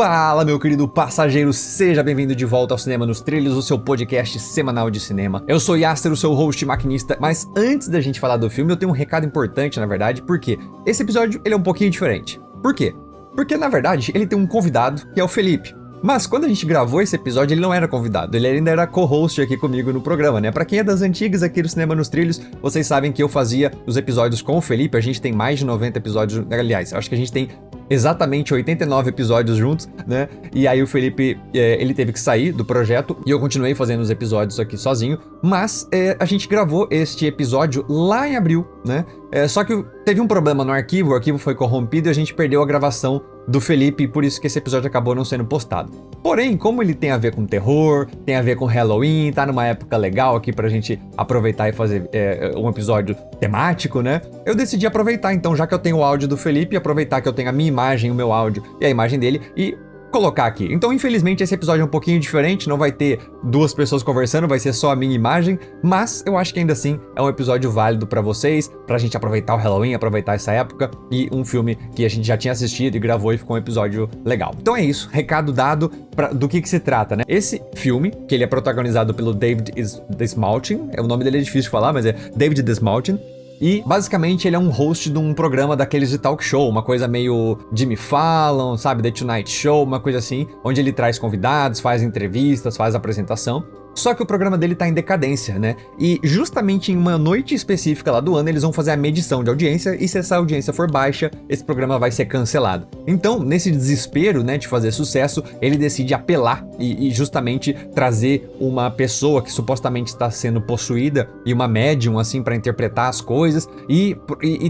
Fala, meu querido passageiro, seja bem-vindo de volta ao Cinema nos Trilhos, o seu podcast semanal de cinema. Eu sou Yasser, o seu host maquinista, mas antes da gente falar do filme, eu tenho um recado importante, na verdade, porque esse episódio ele é um pouquinho diferente. Por quê? Porque, na verdade, ele tem um convidado, que é o Felipe. Mas quando a gente gravou esse episódio, ele não era convidado, ele ainda era co-host aqui comigo no programa, né? Pra quem é das antigas aqui do Cinema nos Trilhos, vocês sabem que eu fazia os episódios com o Felipe, a gente tem mais de 90 episódios, aliás, acho que a gente tem exatamente 89 episódios juntos, né? E aí o Felipe, ele teve que sair do projeto e eu continuei fazendo os episódios aqui sozinho, mas a gente gravou este episódio lá em abril, né? Só que teve um problema no arquivo, o arquivo foi corrompido e a gente perdeu a gravação do Felipe, e por isso que esse episódio acabou não sendo postado. Porém, como ele tem a ver com terror, tem a ver com Halloween, tá numa época legal aqui pra gente aproveitar e fazer um episódio temático, né? Eu decidi aproveitar, então, já que eu tenho o áudio do Felipe, aproveitar que eu tenho a minha imagem, o meu áudio e a imagem dele, e colocar aqui. Então, infelizmente, esse episódio é um pouquinho diferente, não vai ter duas pessoas conversando, vai ser só a minha imagem, mas eu acho que ainda assim é um episódio válido pra vocês, pra gente aproveitar o Halloween, aproveitar essa época e um filme que a gente já tinha assistido e gravou e ficou um episódio legal. Então é isso, recado dado do que se trata, né? Esse filme, que ele é protagonizado pelo David Dastmalchian, o nome dele é difícil de falar, mas é David Dastmalchian. E, basicamente, ele é um host de um programa daqueles de talk show, uma coisa meio Jimmy Fallon, sabe? The Tonight Show, uma coisa assim, onde ele traz convidados, faz entrevistas, faz apresentação. Só que o programa dele tá em decadência, né? E justamente em uma noite específica lá do ano, eles vão fazer a medição de audiência, e se essa audiência for baixa, esse programa vai ser cancelado. Então, nesse desespero, né, de fazer sucesso, ele decide apelar e justamente trazer uma pessoa que supostamente está sendo possuída e uma médium, assim, para interpretar as coisas, e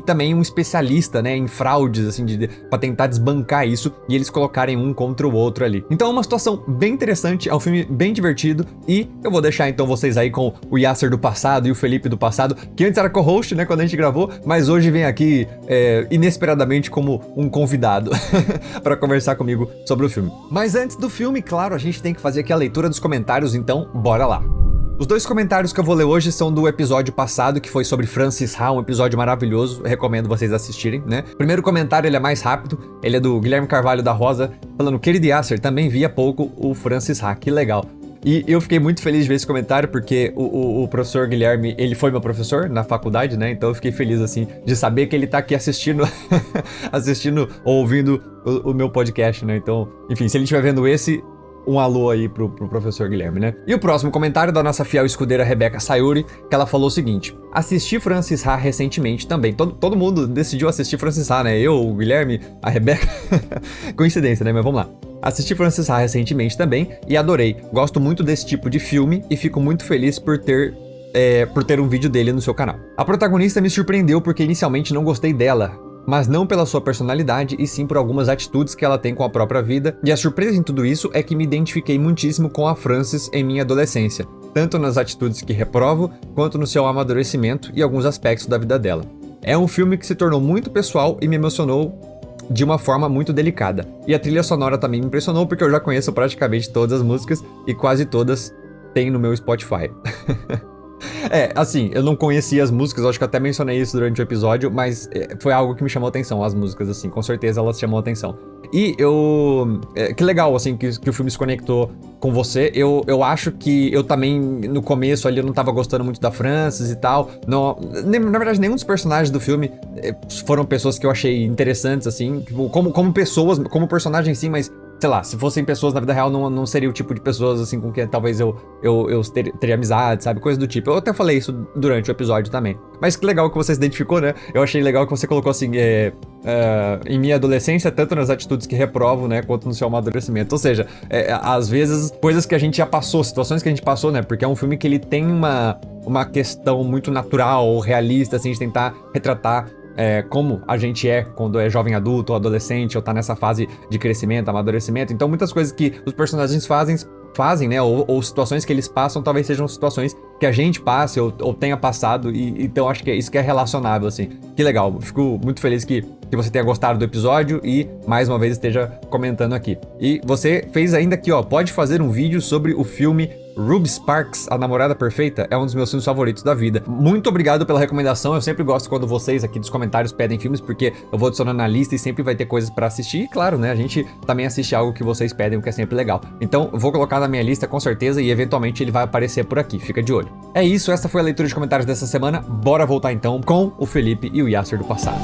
também um especialista, né, em fraudes, assim, pra tentar desbancar isso, e eles colocarem um contra o outro ali. Então é uma situação bem interessante, é um filme bem divertido, e eu vou deixar então vocês aí com o Yasser do passado e o Felipe do passado, que antes era co-host, né, quando a gente gravou, mas hoje vem aqui inesperadamente como um convidado para conversar comigo sobre o filme. Mas antes do filme, claro, a gente tem que fazer aqui a leitura dos comentários, então bora lá. Os dois comentários que eu vou ler hoje são do episódio passado, que foi sobre Francis Ha, um episódio maravilhoso, recomendo vocês assistirem, né? O primeiro comentário, ele é mais rápido, ele é do Guilherme Carvalho da Rosa, falando: querido Yasser, também vi há pouco o Francis Ha, que legal. E eu fiquei muito feliz de ver esse comentário, porque o professor Guilherme, ele foi meu professor na faculdade, né? Então eu fiquei feliz, assim, de saber que ele tá aqui assistindo, ou ouvindo o meu podcast, né? Então, enfim, se ele estiver vendo esse, um alô aí pro professor Guilherme, né? E o próximo comentário da nossa fiel escudeira Rebeca Sayuri, que ela falou o seguinte: assisti Francis Ha recentemente também. Todo mundo decidiu assistir Francis Ha, né? Eu, o Guilherme, a Rebeca. Coincidência, né? Mas vamos lá. Assisti Francis Ha recentemente também e adorei. Gosto muito desse tipo de filme e fico muito feliz por ter um vídeo dele no seu canal. A protagonista me surpreendeu porque inicialmente não gostei dela, mas não pela sua personalidade e sim por algumas atitudes que ela tem com a própria vida, e a surpresa em tudo isso é que me identifiquei muitíssimo com a Frances em minha adolescência, tanto nas atitudes que reprovo, quanto no seu amadurecimento e alguns aspectos da vida dela. É um filme que se tornou muito pessoal e me emocionou de uma forma muito delicada, e a trilha sonora também me impressionou porque eu já conheço praticamente todas as músicas e quase todas tem no meu Spotify. Assim, eu não conhecia as músicas, eu acho que eu até mencionei isso durante o episódio, mas foi algo que me chamou atenção, as músicas, assim, com certeza elas chamam atenção. E que legal, assim, que o filme se conectou com você. Eu acho que eu também, no começo ali, eu não tava gostando muito da Frances e tal. Não, na verdade, nenhum dos personagens do filme foram pessoas que eu achei interessantes, assim, tipo, como pessoas, como personagens sim, mas sei lá, se fossem pessoas na vida real, não seria o tipo de pessoas, assim, com quem talvez eu teria amizade, sabe? Coisa do tipo. Eu até falei isso durante o episódio também. Mas que legal que você se identificou, né? Eu achei legal que você colocou, assim, em minha adolescência, tanto nas atitudes que reprovo, né, quanto no seu amadurecimento. Ou seja, às vezes, coisas que a gente já passou, situações que a gente passou, né? Porque é um filme que ele tem uma questão muito natural, realista, assim, de tentar retratar como a gente é quando é jovem adulto ou adolescente, ou tá nessa fase de crescimento, amadurecimento. Então muitas coisas que os personagens fazem, né, ou situações que eles passam, talvez sejam situações que a gente passe ou tenha passado, e então acho que isso que é relacionável, assim. Que legal, fico muito feliz que você tenha gostado do episódio e mais uma vez esteja comentando aqui. E você fez ainda aqui, ó, pode fazer um vídeo sobre o filme Ruby Sparks, A Namorada Perfeita, é um dos meus filmes favoritos da vida. Muito obrigado pela recomendação. Eu sempre gosto quando vocês aqui dos comentários pedem filmes, porque eu vou adicionando na lista e sempre vai ter coisas pra assistir. E claro, né, a gente também assiste algo que vocês pedem, o que é sempre legal. Então, vou colocar na minha lista com certeza e eventualmente ele vai aparecer por aqui. Fica de olho. É isso, essa foi a leitura de comentários dessa semana. Bora voltar então com o Felipe e o Yasser do passado.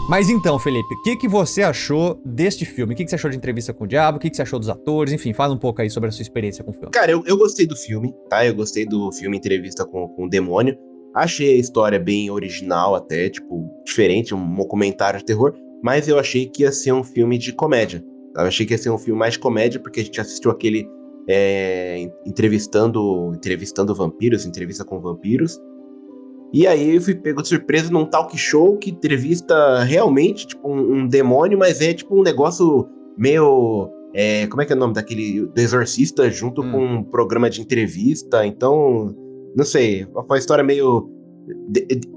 Mas então, Felipe, o que você achou deste filme? O que você achou de Entrevista com o Diabo? O que você achou dos atores? Enfim, fala um pouco aí sobre a sua experiência com o filme. Cara, eu gostei do filme, tá? Eu gostei do filme Entrevista com o Demônio. Achei a história bem original até, tipo, diferente, um documentário de terror. Mas eu achei que ia ser um filme de comédia. Eu achei que ia ser um filme mais de comédia, porque a gente assistiu aquele entrevistando vampiros, Entrevista com Vampiros. E aí eu fui pego de surpresa num talk show que entrevista realmente, tipo, um demônio, mas é tipo um negócio meio... como é que é o nome daquele... Do Exorcista junto com um programa de entrevista. Então, não sei, foi uma história meio...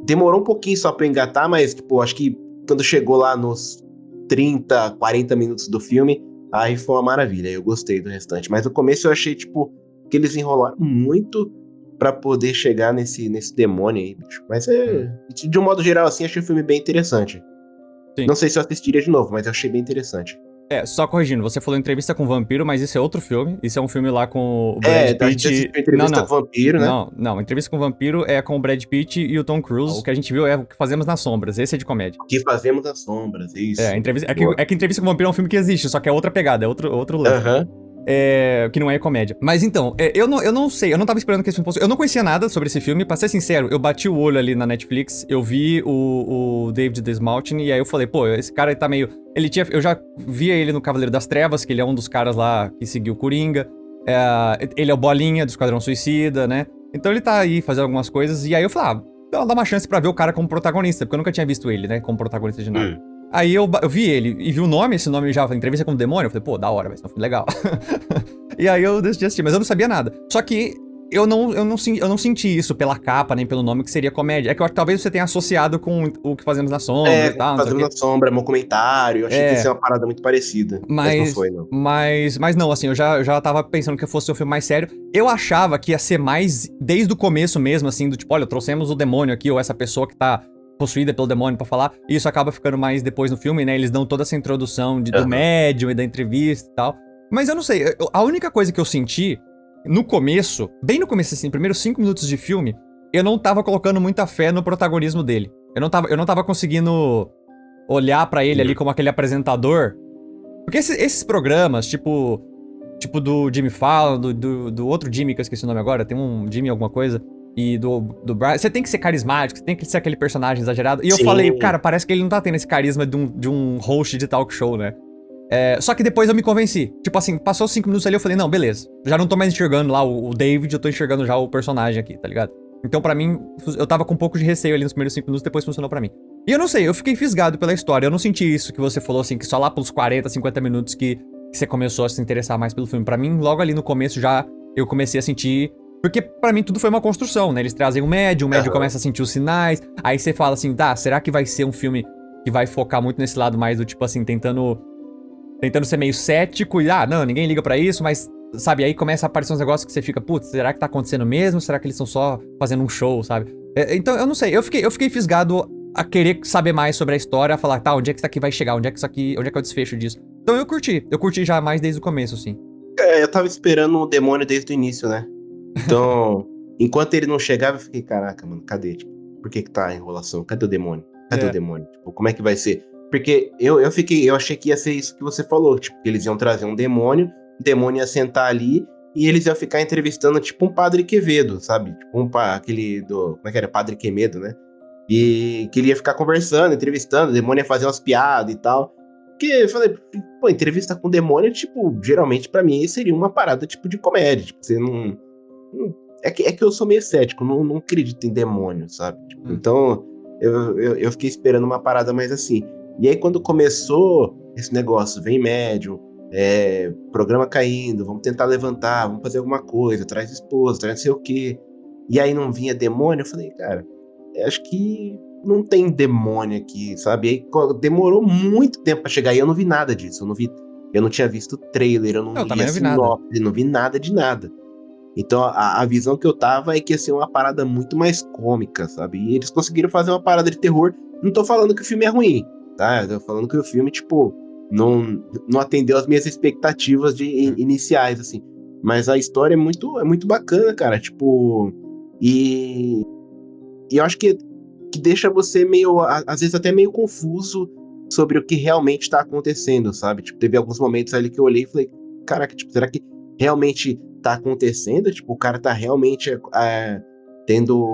demorou um pouquinho só pra eu engatar, mas, tipo, acho que quando chegou lá nos 30, 40 minutos do filme, aí foi uma maravilha, eu gostei do restante. Mas no começo eu achei, tipo, que eles enrolaram muito pra poder chegar nesse demônio aí, bicho. Mas de um modo geral, assim, achei o filme bem interessante. Sim. Não sei se eu assistiria de novo, mas eu achei bem interessante. Só corrigindo, você falou Entrevista com o Vampiro, mas isso é outro filme. Isso é um filme lá com o Brad Pitt. A gente assistiu Entrevista com o Vampiro, né? Não, Entrevista com o Vampiro é com o Brad Pitt e o Tom Cruise. O que a gente viu é O que Fazemos nas Sombras. Esse é de comédia. O que Fazemos nas Sombras, isso. Que Entrevista com o Vampiro é um filme que existe, só que é outra pegada, é outro lance. Que não é comédia. Mas então, eu não sei, eu não tava esperando que esse filme fosse... Eu não conhecia nada sobre esse filme, pra ser sincero, eu bati o olho ali na Netflix, eu vi o David Desmaltin, e aí eu falei, pô, esse cara tá meio... Eu já via ele no Cavaleiro das Trevas, que ele é um dos caras lá que seguiu o Coringa. Ele é o Bolinha do Esquadrão Suicida, né? Então ele tá aí fazendo algumas coisas, e aí eu falei, dá uma chance pra ver o cara como protagonista, porque eu nunca tinha visto ele, né, como protagonista de nada. Aí eu vi ele e vi o nome, esse nome já, Entrevista com o Demônio, eu falei, pô, da hora, vai ser um filme legal. E aí eu decidi assistir, mas eu não sabia nada. Só que eu não senti isso pela capa, nem pelo nome, que seria comédia. É que eu acho que talvez você tenha associado com o que Fazemos na Sombra e tal. Fazemos na Sombra, meu comentário, eu achei que ia ser uma parada muito parecida. Mas não foi, não. Mas não, assim, eu já tava pensando que fosse um filme mais sério. Eu achava que ia ser mais desde o começo mesmo, assim, do tipo, olha, trouxemos o demônio aqui, ou essa pessoa que tá possuída pelo demônio pra falar, e isso acaba ficando mais depois no filme, né? Eles dão toda essa introdução do médium e da entrevista e tal. Mas eu não sei, a única coisa que eu senti no começo, bem no começo, assim, primeiros 5 minutos de filme, eu não tava colocando muita fé no protagonismo dele. Eu não tava conseguindo olhar pra ele ali como aquele apresentador. Porque esses programas, tipo do Jimmy Fallon, do outro Jimmy, que eu esqueci o nome agora, tem um Jimmy alguma coisa, e do Brian, você tem que ser carismático, você tem que ser aquele personagem exagerado. E eu falei, cara, parece que ele não tá tendo esse carisma de um host de talk show, né? Só que depois eu me convenci. Tipo assim, passou 5 minutos ali, eu falei, não, beleza. Já não tô mais enxergando lá o David, eu tô enxergando já o personagem aqui, tá ligado? Então pra mim, eu tava com um pouco de receio ali nos primeiros 5 minutos, depois funcionou pra mim. E eu não sei, eu fiquei fisgado pela história, eu não senti isso que você falou, assim, que só lá pelos 40, 50 minutos que você começou a se interessar mais pelo filme. Pra mim, logo ali no começo já eu comecei a sentir... Porque pra mim tudo foi uma construção, né? Eles trazem o médium começa a sentir os sinais, aí você fala assim, será que vai ser um filme que vai focar muito nesse lado mais do tipo assim, tentando ser meio cético e, não, ninguém liga pra isso, mas, sabe, aí começa a aparecer uns negócios que você fica, putz, será que tá acontecendo mesmo? Será que eles estão só fazendo um show, sabe? Então, eu não sei, eu fiquei fisgado a querer saber mais sobre a história, a falar, onde é que isso aqui vai chegar? Onde é que é o desfecho disso? Então eu curti já mais desde o começo, assim. Eu tava esperando o demônio desde o início, né? Então, enquanto ele não chegava, eu fiquei, caraca, mano, cadê? Tipo, por que tá a enrolação? Cadê o demônio? Cadê o demônio? Tipo, como é que vai ser? Porque eu achei que ia ser isso que você falou, tipo, que eles iam trazer um demônio, o demônio ia sentar ali e eles iam ficar entrevistando, tipo, um Padre Quevedo, sabe? Tipo, aquele como é que era? Padre Quemedo, né? E que ele ia ficar conversando, entrevistando, o demônio ia fazer umas piadas e tal. Porque eu falei, pô, entrevista com o demônio, tipo, geralmente pra mim seria uma parada, tipo, de comédia, tipo, você não... É que eu sou meio cético, não acredito em demônio, sabe? Tipo, então, eu fiquei esperando uma parada mais assim. E aí, quando começou esse negócio, vem médium, programa caindo, vamos tentar levantar, vamos fazer alguma coisa, traz esposa, traz não sei o quê. E aí não vinha demônio, eu falei, cara, acho que não tem demônio aqui, sabe? E aí demorou muito tempo pra chegar e eu não vi nada disso. Eu não tinha visto trailer, eu não li a sinopse, não vi nada de nada. Então a visão que eu tava é que ia ser uma parada muito mais cômica, sabe? E eles conseguiram fazer uma parada de terror. Não tô falando que o filme é ruim, tá? Eu tô falando que o filme, tipo, não atendeu as minhas expectativas iniciais, assim. Mas a história é muito bacana, cara. Tipo, e eu acho que deixa você meio, às vezes até meio confuso sobre o que realmente tá acontecendo, sabe? Tipo, teve alguns momentos ali que eu olhei e falei, caraca, tipo, será que realmente tá acontecendo? Tipo, o cara tá realmente tendo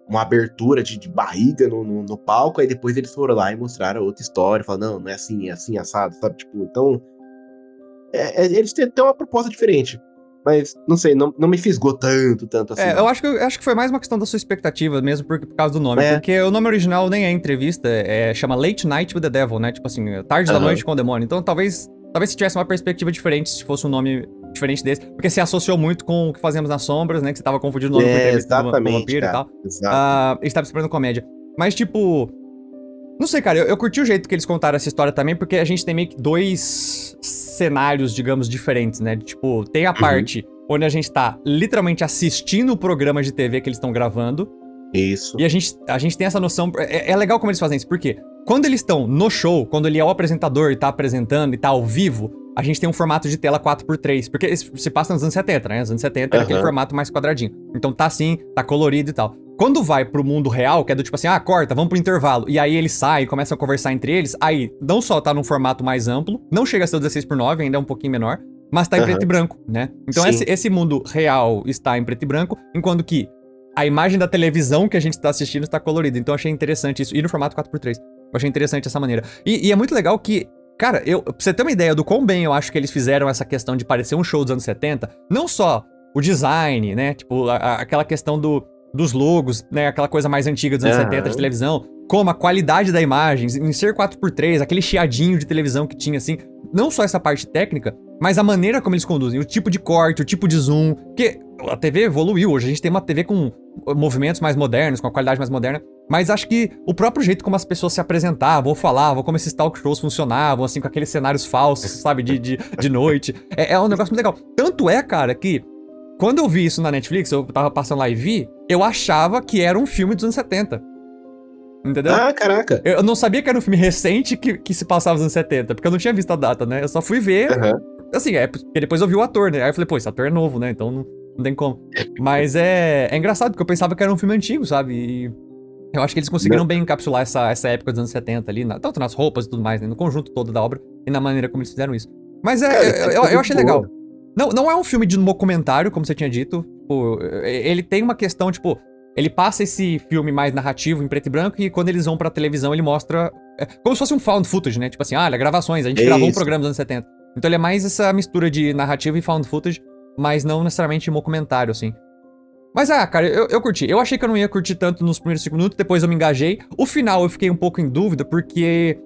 uma abertura de barriga no palco, aí depois eles foram lá e mostraram outra história, falaram, não é assim, assado, sabe? Tipo, então, eles têm uma proposta diferente. Mas, não sei, não me fisgou tanto assim, Eu não. acho que foi mais uma questão da sua expectativa mesmo por causa do nome. É, Porque o nome original nem é entrevista, chama Late Night with the Devil, né? Tipo assim, tarde da aham. noite com o demônio. Então talvez se tivesse uma perspectiva diferente se fosse um nome diferente desse. Porque se associou muito com o que fazemos nas sombras, né? Que você tava confundindo o nome com entrevista com Exatamente, vampiro e cara. tal. Exato. Eles estavam esperando comédia. Mas tipo. Não sei, cara, eu curti o jeito que eles contaram essa história também, porque a gente tem meio que dois cenários, digamos, diferentes, né? Tipo, tem a Uhum. parte onde a gente tá literalmente assistindo o programa de TV que eles estão gravando, Isso. e a gente tem essa noção. É legal como eles fazem isso, porque quando eles estão no show, quando ele é o apresentador e tá apresentando e tá ao vivo, a gente tem um formato de tela 4x3, porque isso se passa nos anos 70, né? Nos anos 70 era aquele Aham. formato mais quadradinho. Então tá assim, tá colorido e tal. Quando vai pro mundo real, que é do tipo assim, corta, vamos pro intervalo, e aí eles saem, começam a conversar entre eles, aí não só tá num formato mais amplo, não chega a ser o 16:9, ainda é um pouquinho menor, mas tá em preto e Aham. branco, né? Então Sim. esse mundo real está em preto e branco, enquanto que a imagem da televisão que a gente tá assistindo está colorida. Então eu achei interessante isso. E no formato 4x3. Eu achei interessante essa maneira. E é muito legal que, cara, pra você ter uma ideia do quão bem eu acho que eles fizeram essa questão de parecer um show dos anos 70, não só o design, né? Tipo, aquela questão dos logos, né? Aquela coisa mais antiga dos anos 70 de Aham. televisão, como a qualidade da imagem, em ser 4x3, aquele chiadinho de televisão que tinha, assim. Não só essa parte técnica, mas a maneira como eles conduzem, o tipo de corte, o tipo de zoom. Porque a TV evoluiu, hoje a gente tem uma TV com movimentos mais modernos, com a qualidade mais moderna. Mas acho que o próprio jeito como as pessoas se apresentavam, ou falavam, como esses talk shows funcionavam, assim, com aqueles cenários falsos, sabe, de noite. É um negócio muito legal. Tanto é, cara, que quando eu vi isso na Netflix, eu tava passando lá e vi, eu achava que era um filme dos anos 70. Entendeu? Ah, caraca. Eu não sabia que era um filme recente que se passava nos anos 70, porque eu não tinha visto a data, né? Eu só fui ver, Aham. assim, porque depois eu vi o ator, né? Aí eu falei, pô, esse ator é novo, né? Então não tem como. Mas é engraçado, porque eu pensava que era um filme antigo, sabe? E eu acho que eles Não, conseguiram bem encapsular essa época dos anos 70 ali, tanto nas roupas e tudo mais, né? No conjunto todo da obra e na maneira como eles fizeram isso. Mas cara, tá eu muito achei legal. boa. Não é um filme de documentário, como você tinha dito. Tipo, ele tem uma questão, tipo, ele passa esse filme mais narrativo em preto e branco e quando eles vão pra televisão ele mostra como se fosse um found footage, né? Tipo assim, olha, gravações, a gente É gravou um isso. programa dos anos 70. Então ele é mais essa mistura de narrativa e found footage, mas não necessariamente um documentário, assim. Mas, cara, eu curti. Eu achei que eu não ia curtir tanto nos primeiros 5 minutos, depois eu me engajei. O final eu fiquei um pouco em dúvida, porque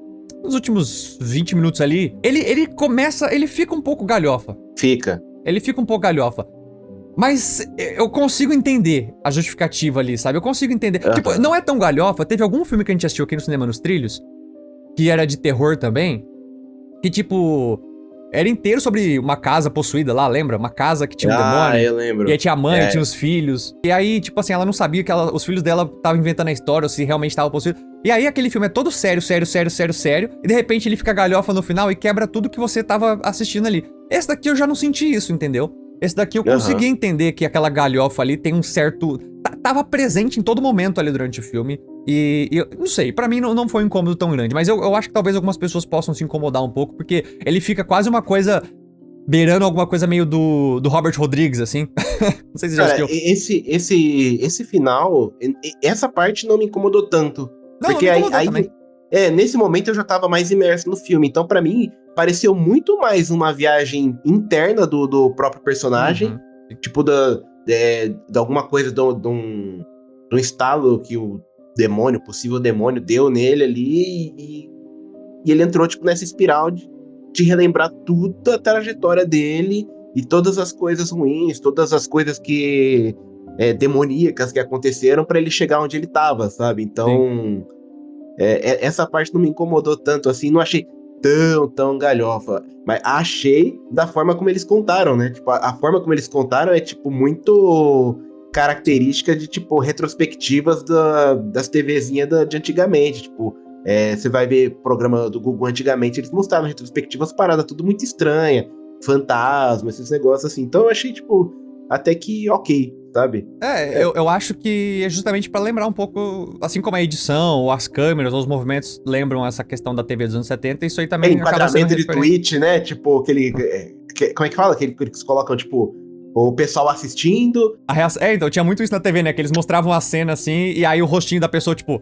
nos últimos 20 minutos ali, ele fica um pouco galhofa. Fica. Ele fica um pouco galhofa. Mas eu consigo entender a justificativa ali, sabe? Eu consigo entender. Tipo, Aham. não é tão galhofa. Teve algum filme que a gente assistiu aqui no cinema nos trilhos, que era de terror também, que, tipo, era inteiro sobre uma casa possuída lá, lembra? Uma casa que tinha um Ah, demônio. eu E aí lembro. tinha a mãe, É. tinha os filhos. E aí, tipo assim, ela não sabia que os filhos dela estavam inventando a história, ou se realmente estavam possuídos. E aí aquele filme é todo sério, sério, sério, sério, sério. E de repente ele fica galhofa no final e quebra tudo que você tava assistindo ali. Esse daqui eu já não senti isso, entendeu? Esse daqui eu consegui Aham. entender que aquela galhofa ali tem um certo... Tava presente em todo momento ali durante o filme. E eu não sei, pra mim não foi um incômodo tão grande. Mas eu acho que talvez algumas pessoas possam se incomodar um pouco, porque ele fica quase uma coisa beirando alguma coisa meio do Robert Rodrigues, assim. Não sei se você já Cara, assistiu. esse final, essa parte não me incomodou tanto. Não Porque me incomodou também. nesse momento eu já tava mais imerso no filme. Então, pra mim, pareceu muito mais uma viagem interna do próprio personagem. Uhum. Tipo, de alguma coisa, de um estalo que o demônio, o possível demônio, deu nele ali. E ele entrou, tipo, nessa espiral de relembrar tudo a trajetória dele e todas as coisas ruins, todas as coisas que demoníacas que aconteceram pra ele chegar onde ele tava, sabe? Sim. Então, essa parte não me incomodou tanto, assim, não achei tão galhofa. Mas achei da forma como eles contaram, né? Tipo, a forma como eles contaram é, tipo, muito característica de, tipo, retrospectivas das TVzinhas de antigamente. Tipo, você vai ver programa do Gugu antigamente, eles mostravam retrospectivas paradas, tudo muito estranha. Fantasma, esses negócios assim. Então eu achei, tipo, até que ok, sabe? Eu acho que é justamente pra lembrar um pouco, assim como a edição, ou as câmeras, ou os movimentos lembram essa questão da TV dos anos 70, isso aí também acaba sendo Enquadramento de referente. Twitch, né? Tipo, aquele. Como é que fala? Aquele que eles colocam, tipo, o pessoal assistindo. Então tinha muito isso na TV, né? Que eles mostravam a cena assim, e aí o rostinho da pessoa, tipo,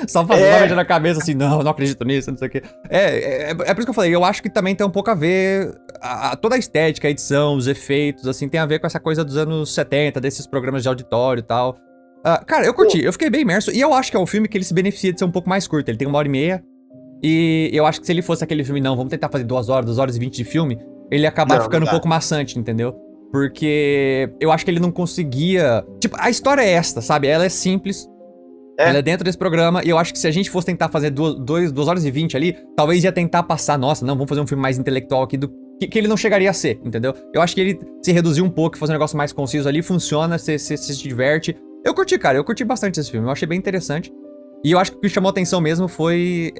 só mexendo a cabeça assim, não acredito nisso, não sei o quê. É por isso que eu falei, eu acho que também tem um pouco a ver, toda a estética, a edição, os efeitos, assim, tem a ver com essa coisa dos anos 70, desses programas de auditório e tal. Cara, eu curti, eu fiquei bem imerso, e eu acho que é um filme que ele se beneficia de ser um pouco mais curto, ele tem 1h30, e eu acho que se ele fosse aquele filme, não, vamos tentar fazer 2 horas e 20 de filme, ele ia acabar ficando um pouco maçante, entendeu? Porque eu acho que ele não conseguia... Tipo, a história é esta, sabe? Ela é simples, ela é dentro desse programa, e eu acho que se a gente fosse tentar fazer 2 horas e 20 ali, talvez ia tentar passar, nossa, não, vamos fazer um filme mais intelectual aqui, que ele não chegaria a ser, entendeu? Eu acho que ele se reduzir um pouco, fazer um negócio mais conciso ali, funciona, você se diverte. Eu curti, cara, eu curti bastante esse filme, eu achei bem interessante. E eu acho que o que chamou atenção mesmo foi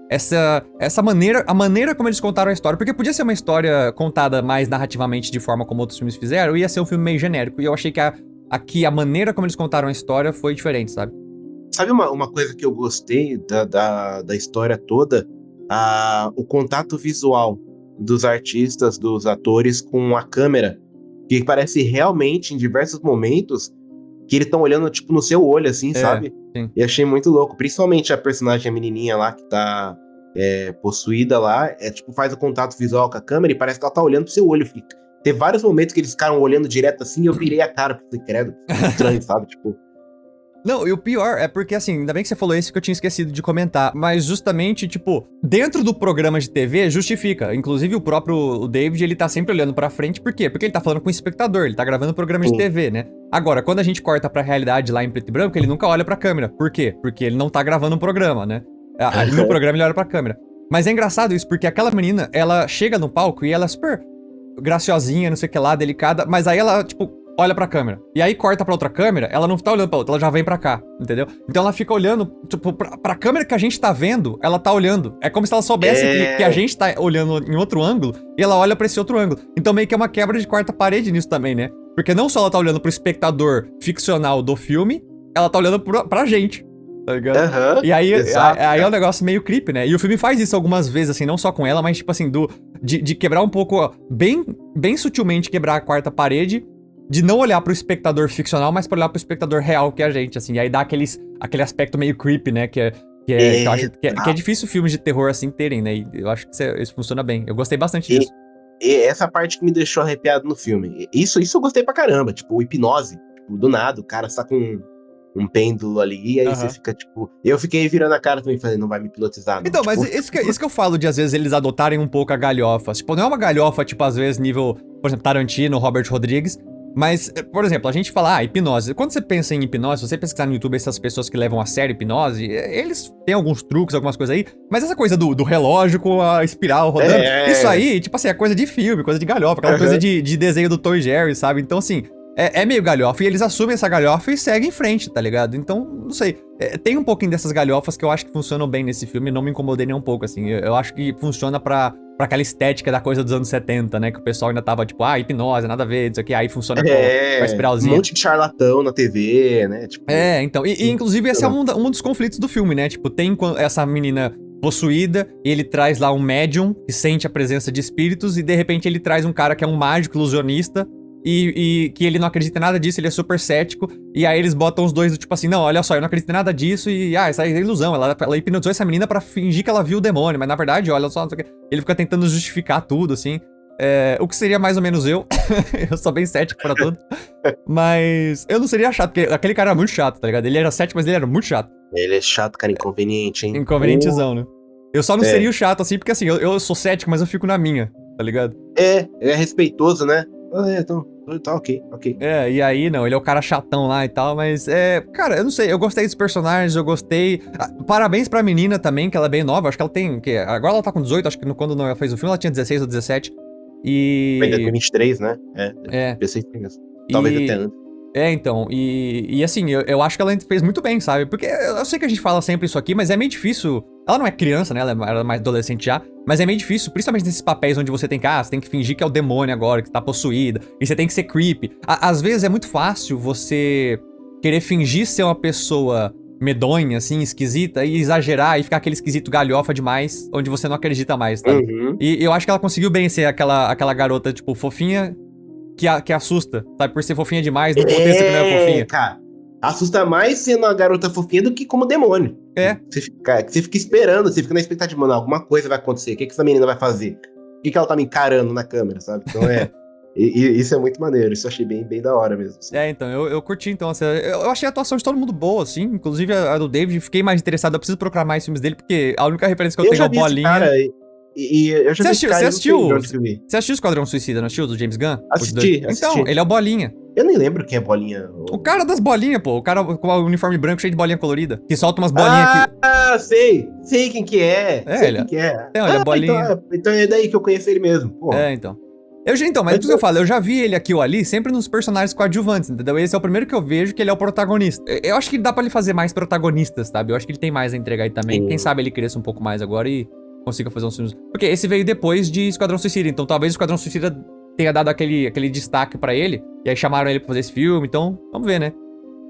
essa maneira, a maneira como eles contaram a história. Porque podia ser uma história contada mais narrativamente de forma como outros filmes fizeram, ia ser um filme meio genérico. E eu achei que aqui a maneira como eles contaram a história foi diferente, sabe? Sabe uma coisa que eu gostei da história toda? O contato visual dos artistas, dos atores com a câmera. Que parece realmente, em diversos momentos, que eles estão olhando, tipo, no seu olho, assim, sabe? Sim. E achei muito louco. Principalmente a personagem, a menininha lá, que tá possuída lá, tipo, faz o contato visual com a câmera e parece que ela tá olhando pro seu olho. Tem vários momentos que eles ficaram olhando direto assim e eu virei a cara, porque credo, estranho, sabe? Tipo... Não, e o pior é porque, assim, ainda bem que você falou isso que eu tinha esquecido de comentar, mas justamente, tipo, dentro do programa de TV, justifica. Inclusive, o David, ele tá sempre olhando pra frente, por quê? Porque ele tá falando com o espectador, ele tá gravando programa de TV, né? Agora, quando a gente corta pra realidade lá em preto e branco, ele nunca olha pra câmera. Por quê? Porque ele não tá gravando um programa, né? Ali no programa ele olha pra câmera. Mas é engraçado isso, porque aquela menina, ela chega no palco e ela é super graciosinha, não sei o que lá, delicada, mas aí ela, tipo, olha pra câmera. E aí corta pra outra câmera, ela não tá olhando pra outra, ela já vem pra cá, entendeu? Então ela fica olhando, tipo, pra câmera que a gente tá vendo, ela tá olhando. É como se ela soubesse que a gente tá olhando em outro ângulo, e ela olha pra esse outro ângulo. Então meio que é uma quebra de quarta parede nisso também, né? Porque não só ela tá olhando pro espectador ficcional do filme, ela tá olhando pra gente, tá ligado? E aí, exato, aí é um negócio meio creepy, né? E o filme faz isso algumas vezes, assim, não só com ela, mas tipo assim, de quebrar um pouco, ó, bem sutilmente quebrar a quarta parede, de não olhar pro espectador ficcional, mas pra olhar pro espectador real, que é a gente, assim. E aí dá aquele aspecto meio creepy, né? Que eu acho que é difícil filmes de terror assim terem, né? E eu acho que isso funciona bem. Eu gostei bastante disso. E essa parte que me deixou arrepiado no filme. Isso eu gostei pra caramba. Tipo, hipnose. Tipo, do nada, o cara está com um pêndulo ali, e aí você fica, tipo... Eu fiquei virando a cara também, falei, não vai me hipnotizar, não. Então, tipo... mas isso que eu falo de, às vezes, eles adotarem um pouco a galhofa. Tipo, não é uma galhofa, tipo, às vezes, nível, por exemplo, Tarantino, Robert Rodrigues. Mas, por exemplo, a gente fala, hipnose. Quando você pensa em hipnose, se você pesquisar no YouTube essas pessoas que levam a sério hipnose, eles têm alguns truques, algumas coisas aí, mas essa coisa do relógio com a espiral rodando, isso aí, tipo assim, é coisa de filme, coisa de galhofa, aquela coisa de desenho do Tom e Jerry, sabe? Então, assim, é meio galhofa, e eles assumem essa galhofa e seguem em frente, tá ligado? Então, não sei, tem um pouquinho dessas galhofas que eu acho que funcionam bem nesse filme, não me incomodei nem um pouco, assim, eu acho que funciona pra aquela estética da coisa dos anos 70, né? Que o pessoal ainda tava tipo, hipnose, nada a ver, isso aqui, aí funciona com a espiralzinha. Um monte de charlatão na TV, né? Tipo, então, e inclusive esse é um dos conflitos do filme, né? Tipo, tem essa menina possuída, e ele traz lá um médium que sente a presença de espíritos, e de repente ele traz um cara que é um mágico ilusionista, e que ele não acredita em nada disso, ele é super cético, e aí eles botam os dois do tipo assim, não, olha só, eu não acredito em nada disso, e essa é ilusão, ela hipnotizou essa menina pra fingir que ela viu o demônio, mas na verdade, olha só, ele fica tentando justificar tudo, assim, o que seria mais ou menos eu sou bem cético pra tudo, mas eu não seria chato, porque aquele cara era muito chato, tá ligado? Ele era cético, mas ele era muito chato. Ele é chato, cara, inconveniente, hein? Inconvenientezão, né? Eu só não seria o chato, assim, porque assim, eu sou cético, mas eu fico na minha, tá ligado? É respeitoso, né? Então Tá, ok. E aí, não, ele é o cara chatão lá e tal, mas cara, eu não sei, eu gostei dos personagens, eu gostei. Parabéns pra menina também, que ela é bem nova, acho que ela tem, agora ela tá com 18, acho que quando ela fez o filme ela tinha 16 ou 17. Foi em 2023, né? Pensei mesmo. Talvez até antes. Então, e assim, eu acho que ela fez muito bem, sabe? Porque eu sei que a gente fala sempre isso aqui, mas é meio difícil. Ela não é criança, né? Ela é mais adolescente já. Mas é meio difícil, principalmente nesses papéis onde você tem que, você tem que fingir que é o demônio agora, que tá possuída. E você tem que ser creepy. Às vezes é muito fácil você querer fingir ser uma pessoa medonha, assim, esquisita, e exagerar e ficar aquele esquisito galhofa demais, onde você não acredita mais, sabe? E eu acho que ela conseguiu bem ser aquela garota, tipo, fofinha, que assusta, sabe? Por ser fofinha demais, no contexto que não é fofinha. Cara, assusta mais sendo uma garota fofinha do que como demônio. Você fica esperando, você fica na expectativa, mano, alguma coisa vai acontecer, o que essa menina vai fazer? O que ela tá me encarando na câmera, sabe? Então isso é muito maneiro, isso eu achei bem da hora mesmo. Assim. Então, eu curti, então, assim, eu achei a atuação de todo mundo boa, assim, inclusive a do David, fiquei mais interessado, eu preciso procurar mais filmes dele, porque a única referência que eu tenho é o Bolinha. Cara, eu já Você assistiu Esquadrão Suicida, não assistiu, do James Gunn? Assisti. Então, ele é o Bolinha. Eu nem lembro quem é Bolinha. O cara das bolinhas, pô. O cara com o uniforme branco cheio de bolinha colorida. Que solta umas bolinhas aqui. Sei quem que é. Sei quem que é. Então, ele é bolinha. Então é daí que eu conheço ele mesmo. Pô. Então. Mas é isso que eu falo, eu já vi ele aqui ou ali, sempre nos personagens coadjuvantes, entendeu? Esse é o primeiro que eu vejo que ele é o protagonista. Eu acho que dá pra ele fazer mais protagonistas, sabe? Eu acho que ele tem mais a entregar aí também. Quem sabe ele cresça um pouco mais agora e consiga fazer uns filmes. Porque esse veio depois de Esquadrão Suicida, então talvez o Esquadrão Suicida tenha dado aquele destaque pra ele, e aí chamaram ele pra fazer esse filme, então vamos ver, né?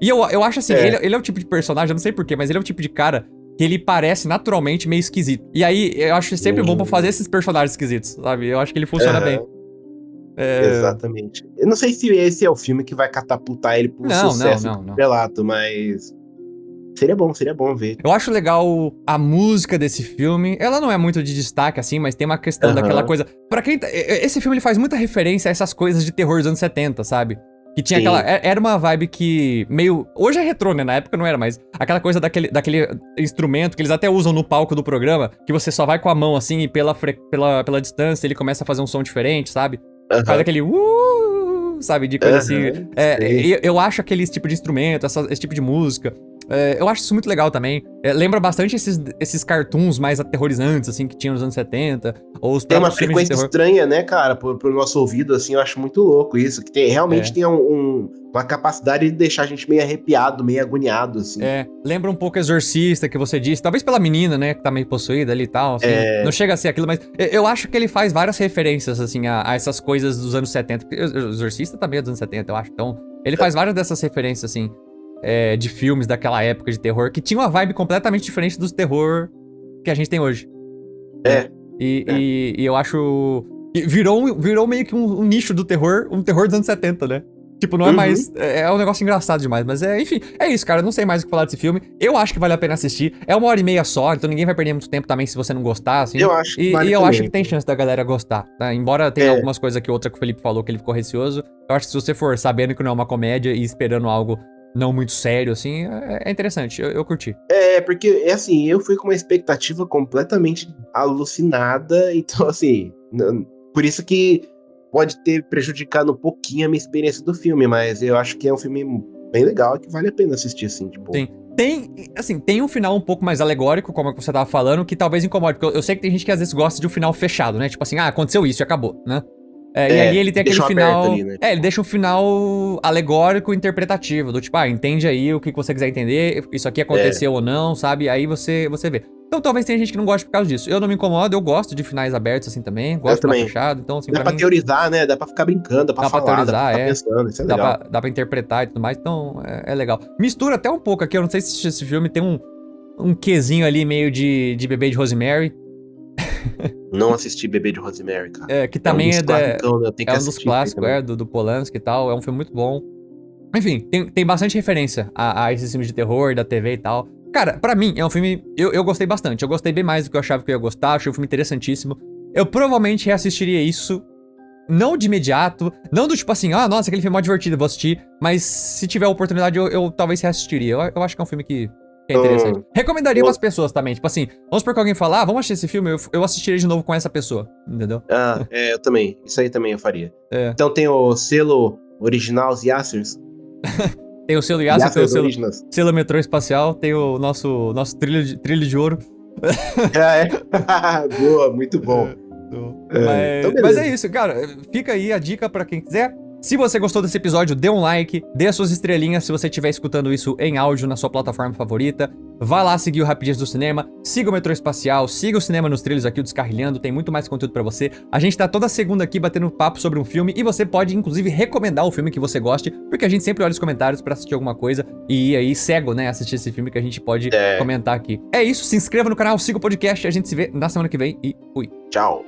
E eu acho assim, ele é o tipo de personagem, eu não sei porquê, mas ele é o tipo de cara que ele parece naturalmente meio esquisito. E aí eu acho sempre bom pra fazer esses personagens esquisitos, sabe? Eu acho que ele funciona bem. Exatamente. Eu não sei se esse é o filme que vai catapultar ele pro sucesso não. Relato, mas seria bom ver. Eu acho legal a música desse filme. Ela não é muito de destaque, assim, mas tem uma questão daquela coisa. Pra quem. Esse filme ele faz muita referência a essas coisas de terror dos anos 70, sabe? Que tinha aquela. Era uma vibe que meio. Hoje é retrô, né? Na época não era, mas aquela coisa daquele instrumento que eles até usam no palco do programa, que você só vai com a mão assim e pela distância ele começa a fazer um som diferente, sabe? Faz aquele sabe, de coisa assim. Eu acho aquele tipo de instrumento, esse tipo de música. Eu acho isso muito legal também. Lembra bastante esses cartoons mais aterrorizantes, assim, que tinham nos anos 70. Ou os tem uma frequência estranha, né, cara, pro nosso ouvido, assim, eu acho muito louco isso. Que realmente tem uma capacidade de deixar a gente meio arrepiado, meio agoniado, assim. Lembra um pouco Exorcista, que você disse. Talvez pela menina, né, que tá meio possuída ali e tal, assim. Não chega a ser aquilo, mas eu acho que ele faz várias referências, assim, a essas coisas dos anos 70. Porque o Exorcista também é dos anos 70, eu acho. Então, ele faz várias dessas referências, assim. De filmes daquela época de terror, que tinha uma vibe completamente diferente dos terror que a gente tem hoje. E eu acho... Virou meio que um nicho do terror, um terror dos anos 70, né? Tipo, não é mais... É um negócio engraçado demais, mas enfim, é isso, cara. Eu não sei mais o que falar desse filme. Eu acho que vale a pena assistir. É 1h30 só, então ninguém vai perder muito tempo também se você não gostar, assim. Eu acho que eu acho que tem chance da galera gostar, tá? Embora tenha algumas coisas aqui, outra que o Felipe falou que ele ficou receoso. Eu acho que se você for sabendo que não é uma comédia e esperando algo não muito sério, assim, é interessante. Eu curti. Porque, assim, eu fui com uma expectativa completamente alucinada, então, assim, por isso que pode ter prejudicado um pouquinho a minha experiência do filme, mas eu acho que é um filme bem legal e que vale a pena assistir, assim, tipo... Sim. Tem um final um pouco mais alegórico, como você tava falando, que talvez incomode, porque eu sei que tem gente que às vezes gosta de um final fechado, né? Tipo assim, aconteceu isso e acabou, né? E aí ele tem aquele final... Ali, né? Ele deixa um final alegórico interpretativo, do tipo, entende aí o que você quiser entender, isso aqui aconteceu ou não, sabe? Aí você vê. Então talvez tenha gente que não goste por causa disso. Eu não me incomodo, eu gosto de finais abertos assim também, gosto de final fechado, então assim, dá pra teorizar, né? Dá pra ficar brincando, dá pra falar, teorizar, dá pra ficar pensando, isso é legal. Dá pra interpretar e tudo mais, então é legal. Mistura até um pouco aqui, eu não sei se esse filme tem um quezinho ali meio de Bebê de Rosemary. Não assisti Bebê de Rosemary, cara. Que também um dos clássicos, do Polanski e tal. É um filme muito bom. Enfim, tem bastante referência a esses filmes de terror, da TV e tal. Cara, pra mim, é um filme... Eu gostei bastante. Eu gostei bem mais do que eu achava que eu ia gostar. Achei um filme interessantíssimo. Eu provavelmente reassistiria isso, não de imediato. Não do tipo assim, nossa, aquele filme é mó divertido, vou assistir. Mas se tiver a oportunidade, eu talvez reassistiria. Eu acho que é um filme que é interessante. Recomendaria pras pessoas também. Tipo assim, vamos supor que alguém falar, vamos assistir esse filme, eu assistiria de novo com essa pessoa. Entendeu? Eu também. Isso aí também eu faria. Então tem o selo Originals Yassers. Tem o selo Yasser, tem o selo, Originals. selo Metrô Espacial, tem o nosso trilho de ouro. Boa, muito bom. Então mas é isso, cara. Fica aí a dica pra quem quiser. Se você gostou desse episódio, dê um like, dê as suas estrelinhas se você estiver escutando isso em áudio na sua plataforma favorita. Vá lá seguir o Rapidinhas do Cinema, siga o Metrô Espacial, siga o Cinema nos Trilhos aqui, o Descarrilhando, tem muito mais conteúdo pra você. A gente tá toda segunda aqui batendo papo sobre um filme e você pode, inclusive, recomendar o filme que você goste, porque a gente sempre olha os comentários pra assistir alguma coisa e aí cego, né, assistir esse filme que a gente pode comentar aqui. É isso, se inscreva no canal, siga o podcast, a gente se vê na semana que vem e fui. Tchau.